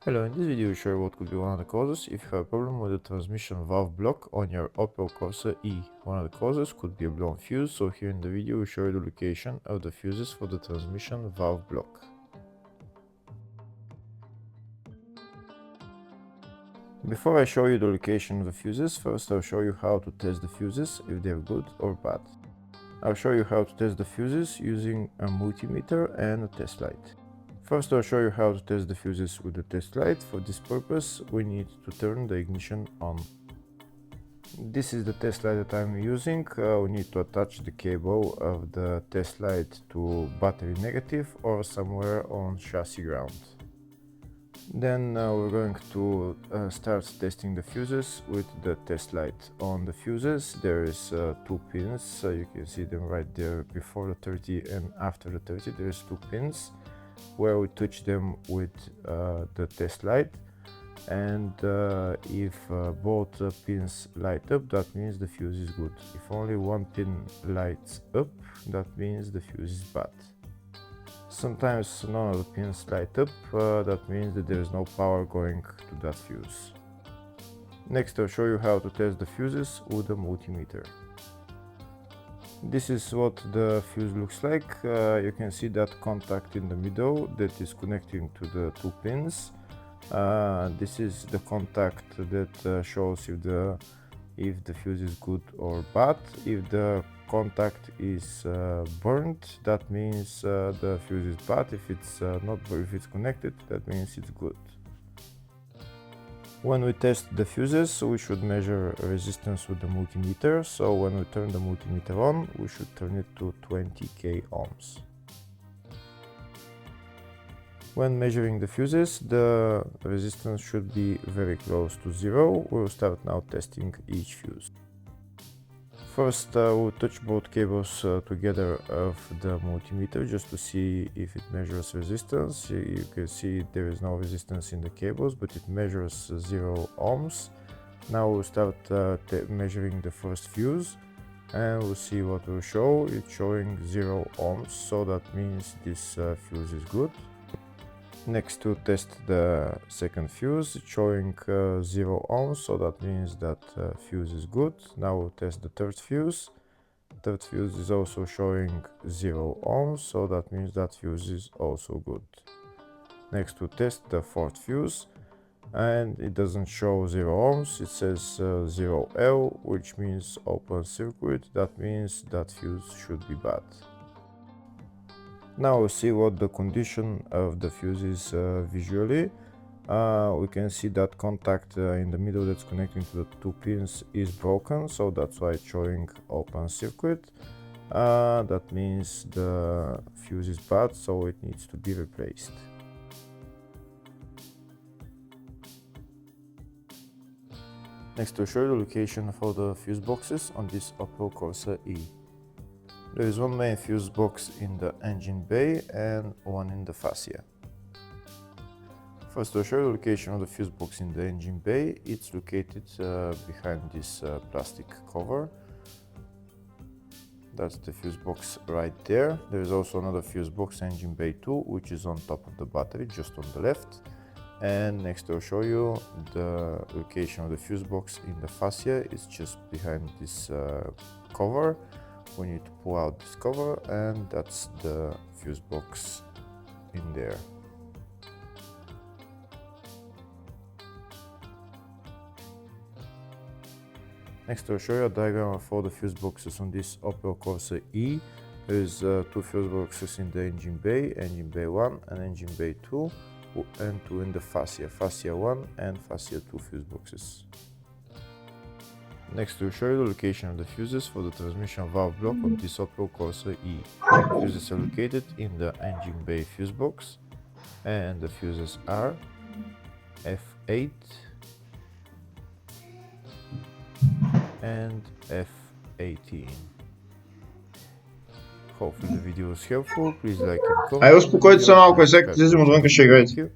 Hello, in this video we show you what could be one of the causes if you have a problem with the transmission valve block on your Opel Corsa E. One of the causes could be a blown fuse, so here in the video we show you the location of the fuses for the transmission valve block. Before I show you the location of the fuses, first I'll show you how to test the fuses, if they're good or bad. I'll show you how to test the fuses using a multimeter and a test light. First I'll show you how to test the fuses with the test light. For this purpose we need to turn the ignition on. This is the test light that I'm using. We need to attach the cable of the test light to battery negative or somewhere on chassis ground. Then we're going to start testing the fuses with the test light. On the fuses there is two pins, you can see them right there before the 30 and after the 30. There's two pins where we touch them with the test light, and if both pins light up, that means the fuse is good. If only one pin lights up, that means the fuse is bad. Sometimes none of the pins light up, that means that there is no power going to that fuse. Next I'll show you how to test the fuses with a multimeter. This is what the fuse looks like. You can see that contact in the middle that is connecting to the two pins. This is the contact that shows if the fuse is good or bad. If the contact is burnt, that means the fuse is bad. If it's not, if it's connected, that means it's good. When we test the fuses, we should measure resistance with the multimeter. So when we turn the multimeter on, we should turn it to 20k ohms. When measuring the fuses, the resistance should be very close to zero. We'll start now testing each fuse. First we'll touch both cables together of the multimeter just to see if it measures resistance. You can see there is no resistance in the cables, but it measures 0 ohms. Now we'll start measuring the first fuse, and we'll see what will show. It's showing 0 ohms, so that means this fuse is good. Next to test the second fuse, it's showing 0 ohms, so that means that fuse is good. Now we'll test the third fuse. Third fuse is also showing 0 ohms, so that means that fuse is also good. Next we'll test the fourth fuse, and it doesn't show 0 ohms, it says 0L, which means open circuit. That means that fuse should be bad. Now we'll see what the condition of the fuse is visually. We can see that contact in the middle that's connecting to the two pins is broken, so that's why it's showing open circuit. That means the fuse is bad, so it needs to be replaced. Next I'll show you the location for the fuse boxes on this Opel Corsa E. There is one main fuse box in the engine bay and one in the fascia. First I'll show you the location of the fuse box in the engine bay. It's located behind this plastic cover. That's the fuse box right there. There is also another fuse box, engine bay 2, which is on top of the battery, just on the left. And next I'll show you the location of the fuse box in the fascia. It's just behind this cover. We need to pull out this cover, and that's the fuse box in there. Next I'll show you a diagram of all the fuse boxes on this Opel Corsa E. There's two fuse boxes in the engine bay 1 and engine bay 2, and two in the fascia 1 and fascia 2 fuse boxes. Next we'll show you the location of the fuses for the transmission valve block on this Opel Corsa E. Fuses are located in the engine bay fuse box, and the fuses are F8 and F18. Hopefully the video was helpful. Please like and comment. Успокойте се малко, е всеки излизам отвънка ще играете.